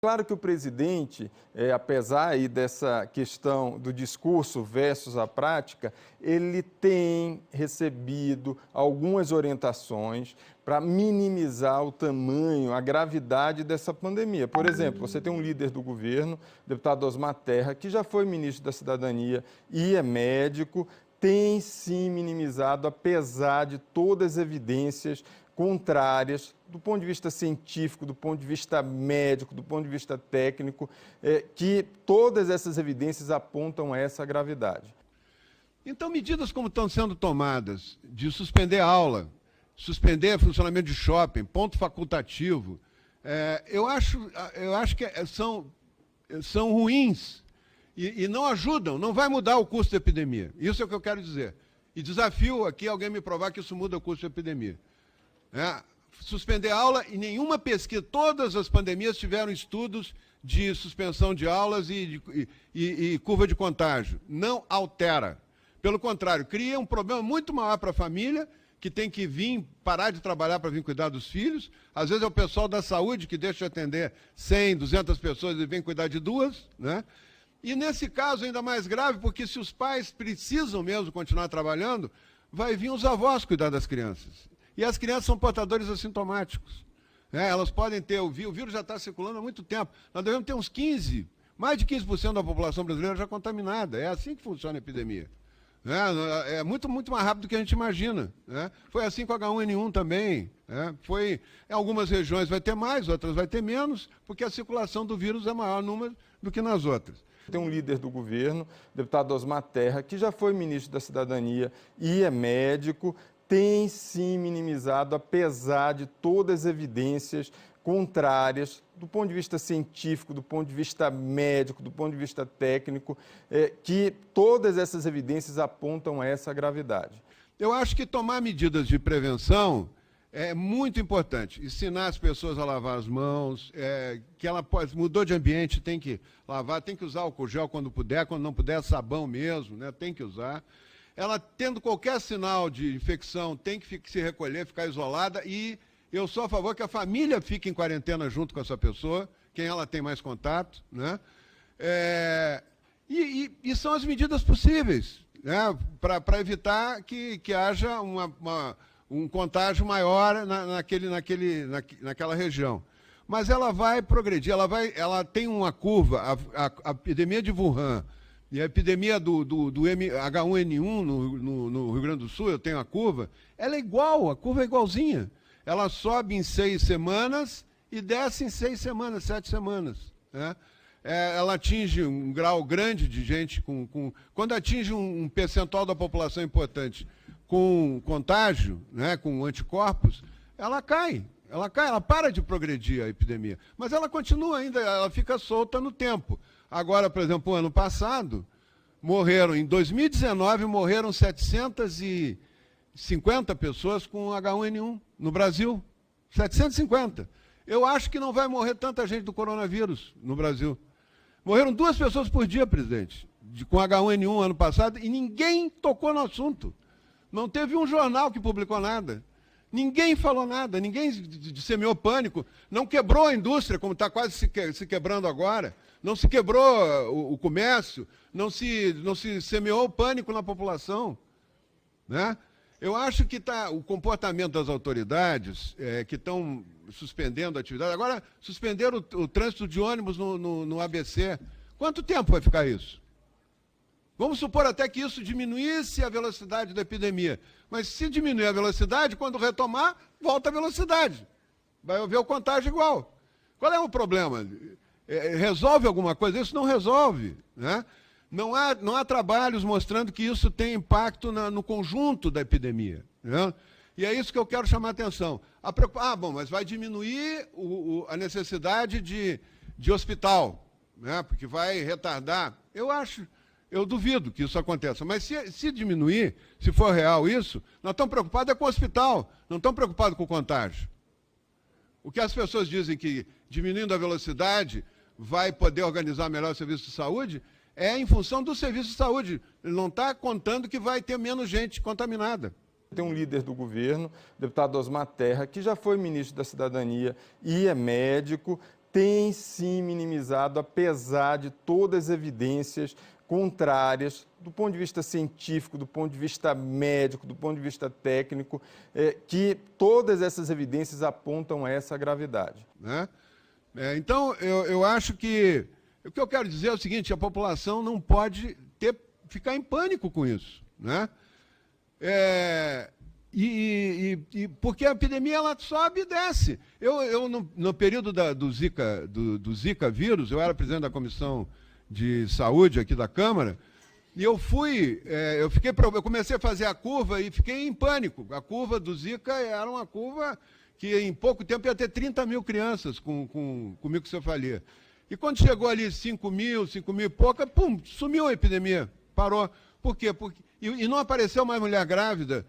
Claro que o presidente, apesar aí dessa questão do discurso versus a prática, ele tem recebido algumas orientações para minimizar o tamanho, a gravidade dessa pandemia. Por exemplo, você tem um líder do governo, deputado Osmar Terra, que já foi ministro da Cidadania e é médico, tem sim minimizado, apesar de todas as evidências contrárias, do ponto de vista científico, do ponto de vista médico, do ponto de vista técnico, que todas essas evidências apontam essa gravidade. Então, medidas como estão sendo tomadas, de suspender aula, suspender funcionamento de shopping, ponto facultativo, eu acho que são ruins e não ajudam, não vai mudar o curso da epidemia. Isso é o que eu quero dizer. E desafio aqui alguém me provar que isso muda o curso da epidemia. Suspender aula e nenhuma pesquisa, todas as pandemias tiveram estudos de suspensão de aulas e curva de contágio. Não altera. Pelo contrário, cria um problema muito maior para a família, que tem que vir, parar de trabalhar para vir cuidar dos filhos. Às vezes é o pessoal da saúde que deixa de atender 100, 200 pessoas e vem cuidar de duas, né? E nesse caso ainda mais grave, porque se os pais precisam mesmo continuar trabalhando, vai vir os avós cuidar das crianças. E as crianças são portadores assintomáticos. Elas podem ter o vírus já está circulando há muito tempo. Nós devemos ter uns 15, mais de 15% da população brasileira já contaminada. É assim que funciona a epidemia. É muito mais rápido do que a gente imagina. Foi assim com H1N1 também. Em algumas regiões vai ter mais, outras vai ter menos, porque a circulação do vírus é maior número do que nas outras. Tem um líder do governo, deputado Osmar Terra, que já foi ministro da Cidadania e é médico, tem sim minimizado, apesar de todas as evidências contrárias, do ponto de vista científico, do ponto de vista médico, do ponto de vista técnico, que todas essas evidências apontam essa gravidade. Eu acho que tomar medidas de prevenção é muito importante. Ensinar as pessoas a lavar as mãos, que ela mudou de ambiente, tem que lavar, tem que usar álcool gel quando puder, quando não puder, sabão mesmo, né, tem que usar. Ela, tendo qualquer sinal de infecção, tem que se recolher, ficar isolada, e eu sou a favor que a família fique em quarentena junto com essa pessoa, quem ela tem mais contato, né? E são as medidas possíveis, né, para evitar que haja um contágio maior naquela região. Mas ela vai progredir, ela tem uma curva, a epidemia de Wuhan, e a epidemia do H1N1 no Rio Grande do Sul, eu tenho a curva, ela é igual, a curva é igualzinha. Ela sobe em 6 semanas e desce em 6 semanas, 7 semanas. Né? Ela atinge um grau grande de gente, quando atinge um percentual da população importante com contágio, né, com anticorpos, ela cai, ela para de progredir a epidemia. Mas ela continua ainda, ela fica solta no tempo. Agora, por exemplo, ano passado, em 2019, morreram 750 pessoas com H1N1 no Brasil. 750. Eu acho que não vai morrer tanta gente do coronavírus no Brasil. Morreram 2 pessoas por dia, presidente, com H1N1 ano passado, e ninguém tocou no assunto. Não teve um jornal que publicou nada. Ninguém falou nada, ninguém disseminou pânico, não quebrou a indústria, como está quase se quebrando agora, não se quebrou o comércio, não se semeou pânico na população. Né? Eu acho que o comportamento das autoridades que estão suspendendo a atividade, agora suspenderam o trânsito de ônibus no ABC. Quanto tempo vai ficar isso? Vamos supor até que isso diminuísse a velocidade da epidemia. Mas se diminuir a velocidade, quando retomar, volta a velocidade. Vai haver o contágio igual. Qual é o problema? Resolve alguma coisa? Isso não resolve. Né? Não há trabalhos mostrando que isso tem impacto no conjunto da epidemia. Né? E é isso que eu quero chamar a atenção. Mas vai diminuir a necessidade de hospital, né? Porque vai retardar. Eu duvido que isso aconteça, mas se diminuir, se for real isso, nós estamos preocupados com o hospital, não estamos preocupados com o contágio. O que as pessoas dizem que diminuindo a velocidade vai poder organizar melhor o serviço de saúde, é em função do serviço de saúde. Ele não está contando que vai ter menos gente contaminada. Tem um líder do governo, deputado Osmar Terra, que já foi ministro da Cidadania e é médico, tem sim minimizado, apesar de todas as evidências contrárias, do ponto de vista científico, do ponto de vista médico, do ponto de vista técnico, que todas essas evidências apontam essa gravidade. Né? Então, eu acho que o que eu quero dizer é o seguinte: a população não pode ficar em pânico com isso. Né? Porque a epidemia ela sobe e desce. Eu no período do Zika vírus, eu era presidente da Comissão de Saúde aqui da Câmara, e eu comecei a fazer a curva e fiquei em pânico. A curva do Zika era uma curva que em pouco tempo ia ter 30 mil crianças com microcefalia. E quando chegou ali 5 mil e pouca, pum, sumiu a epidemia, parou. Por quê? E não apareceu mais mulher grávida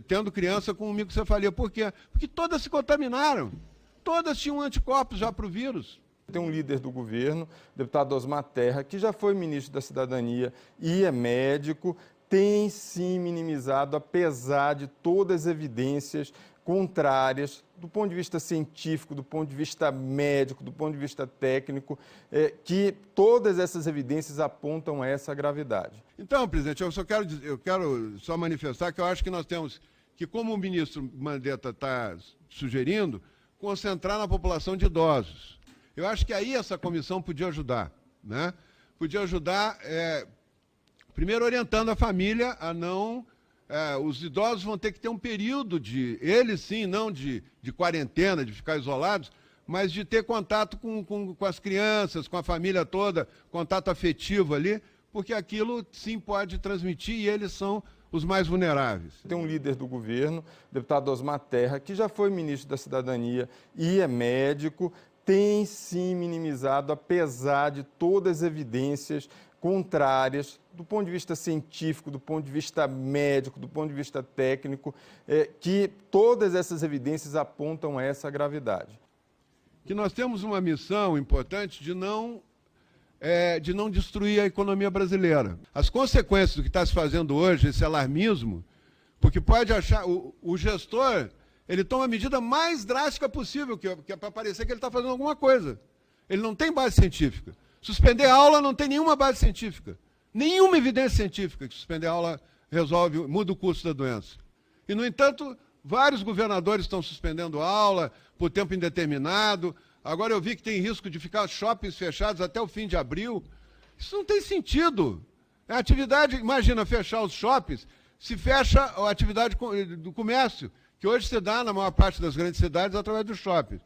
tendo criança com microcefalia. Por quê? Porque todas se contaminaram. Todas tinham anticorpos já para o vírus. Tem um líder do governo, deputado Osmar Terra, que já foi ministro da Cidadania e é médico, tem sim minimizado, apesar de todas as evidências contrárias, do ponto de vista científico, do ponto de vista médico, do ponto de vista técnico, que todas essas evidências apontam essa gravidade. Então, presidente, eu quero só manifestar que eu acho que nós temos que, como o ministro Mandetta está sugerindo, concentrar na população de idosos. Eu acho que aí essa comissão podia ajudar. Né? Podia ajudar, primeiro, orientando a família a não... os idosos vão ter que ter um período eles sim, não de quarentena, de ficar isolados, mas de ter contato com as crianças, com a família toda, contato afetivo ali, porque aquilo sim pode transmitir e eles são os mais vulneráveis. Tem um líder do governo, deputado Osmar Terra, que já foi ministro da Cidadania e é médico, tem sim minimizado, apesar de todas as evidências contrárias, do ponto de vista científico, do ponto de vista médico, do ponto de vista técnico, que todas essas evidências apontam essa gravidade. Que nós temos uma missão importante de não destruir a economia brasileira. As consequências do que está se fazendo hoje, esse alarmismo, porque pode achar, o gestor, ele toma a medida mais drástica possível, que é para parecer que ele está fazendo alguma coisa. Ele não tem base científica. Suspender a aula não tem nenhuma base científica. Nenhuma evidência científica que suspender a aula muda o curso da doença. E, no entanto, vários governadores estão suspendendo a aula por tempo indeterminado. Agora eu vi que tem risco de ficar shoppings fechados até o fim de abril. Isso não tem sentido. A atividade, imagina, fechar os shoppings, se fecha a atividade do comércio, que hoje se dá na maior parte das grandes cidades através dos shoppings.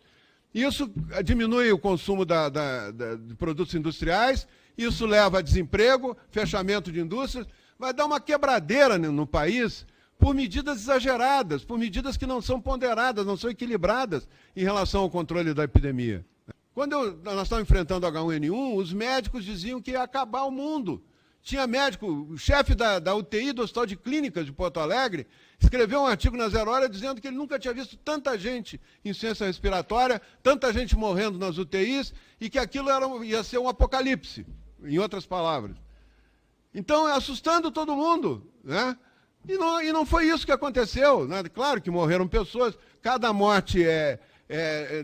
Isso diminui o consumo de produtos industriais, isso leva a desemprego, fechamento de indústrias, vai dar uma quebradeira no país por medidas exageradas, por medidas que não são ponderadas, não são equilibradas em relação ao controle da epidemia. Quando nós estávamos enfrentando o H1N1, os médicos diziam que ia acabar o mundo. Tinha médico, o chefe da UTI do Hospital de Clínicas de Porto Alegre, escreveu um artigo na Zero Hora dizendo que ele nunca tinha visto tanta gente em ciência respiratória, tanta gente morrendo nas UTIs, e que aquilo ia ser um apocalipse, em outras palavras. Então, assustando todo mundo, né? E não foi isso que aconteceu. Né? Claro que morreram pessoas, cada morte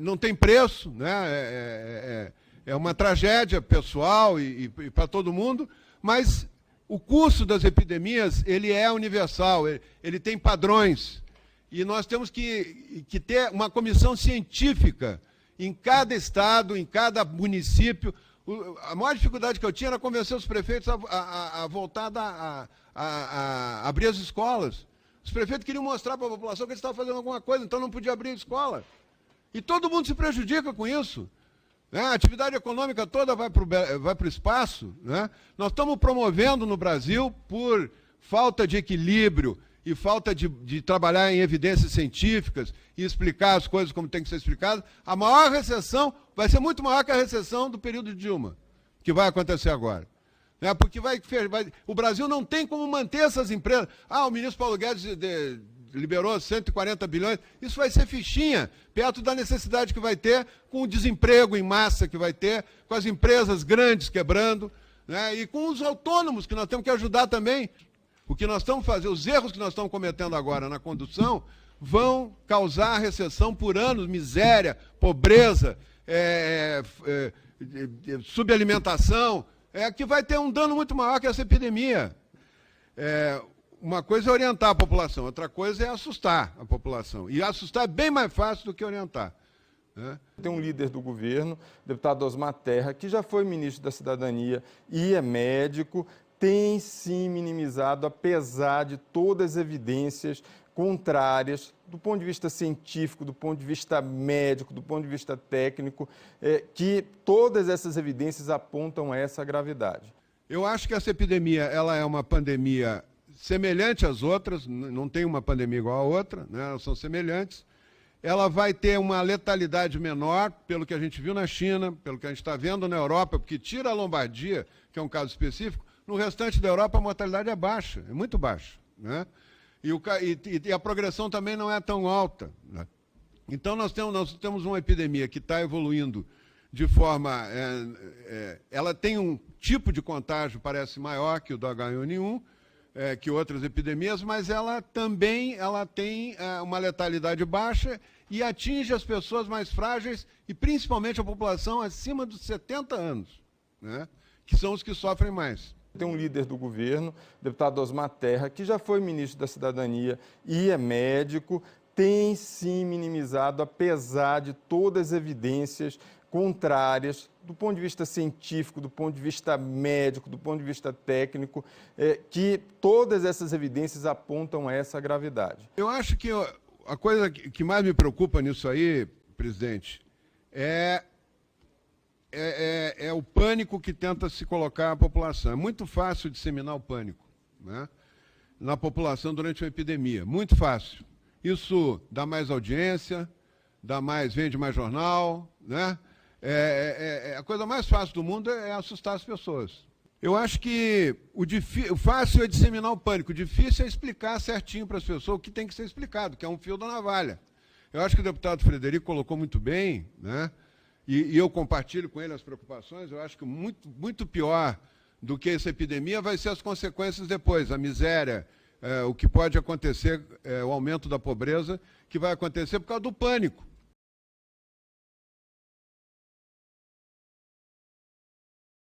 não tem preço, né? É uma tragédia pessoal e para todo mundo, mas o curso das epidemias ele é universal, ele tem padrões. E nós temos que ter uma comissão científica em cada estado, em cada município. A maior dificuldade que eu tinha era convencer os prefeitos a voltar a abrir as escolas. Os prefeitos queriam mostrar para a população que eles estavam fazendo alguma coisa, então não podia abrir a escola. E todo mundo se prejudica com isso. Né? A atividade econômica toda vai para o espaço. Né? Nós estamos promovendo no Brasil, por falta de equilíbrio e falta de trabalhar em evidências científicas e explicar as coisas como tem que ser explicadas, a maior recessão vai ser muito maior que a recessão do período de Dilma, que vai acontecer agora. Né? Porque o Brasil não tem como manter essas empresas. O ministro Paulo Guedes liberou 140 bilhões, isso vai ser fichinha, perto da necessidade que vai ter, com o desemprego em massa que vai ter, com as empresas grandes quebrando, né? E com os autônomos, que nós temos que ajudar também. O que nós estamos fazendo, os erros que nós estamos cometendo agora na condução, vão causar recessão por anos, miséria, pobreza, subalimentação, que vai ter um dano muito maior que essa epidemia. Uma coisa é orientar a população, outra coisa é assustar a população. E assustar é bem mais fácil do que orientar. Tem um líder do governo, deputado Osmar Terra, que já foi ministro da Cidadania e é médico, tem sim minimizado, apesar de todas as evidências contrárias, do ponto de vista científico, do ponto de vista médico, do ponto de vista técnico, que todas essas evidências apontam essa gravidade. Eu acho que essa epidemia ela é uma pandemia semelhante às outras, não tem uma pandemia igual a outra, né? Elas são semelhantes. Ela vai ter uma letalidade menor, pelo que a gente viu na China, pelo que a gente está vendo na Europa, porque tira a Lombardia, que é um caso específico, no restante da Europa a mortalidade é baixa, é muito baixa, né? E a progressão também não é tão alta, né? Então nós temos uma epidemia que está evoluindo de forma... ela tem um tipo de contágio, parece maior que o do H1N1, que outras epidemias, mas ela também tem uma letalidade baixa e atinge as pessoas mais frágeis e principalmente a população acima dos 70 anos, né? Que são os que sofrem mais. Tem um líder do governo, deputado Osmar Terra, que já foi ministro da Cidadania e é médico, tem sim minimizado, apesar de todas as evidências contrárias, do ponto de vista científico, do ponto de vista médico, do ponto de vista técnico, que todas essas evidências apontam essa gravidade. Eu acho que a coisa que mais me preocupa nisso aí, presidente, é o pânico que tenta se colocar à população. É muito fácil disseminar o pânico, né, na população durante uma epidemia, muito fácil. Isso dá mais audiência, vende mais jornal, né? A coisa mais fácil do mundo é assustar as pessoas. Eu acho que o fácil é disseminar o pânico, o difícil é explicar certinho para as pessoas o que tem que ser explicado, que é um fio da navalha. Eu acho que o deputado Frederico colocou muito bem, né? E eu compartilho com ele as preocupações. Eu acho que muito, muito pior do que essa epidemia vai ser as consequências depois, a miséria, o que pode acontecer, o aumento da pobreza, que vai acontecer por causa do pânico.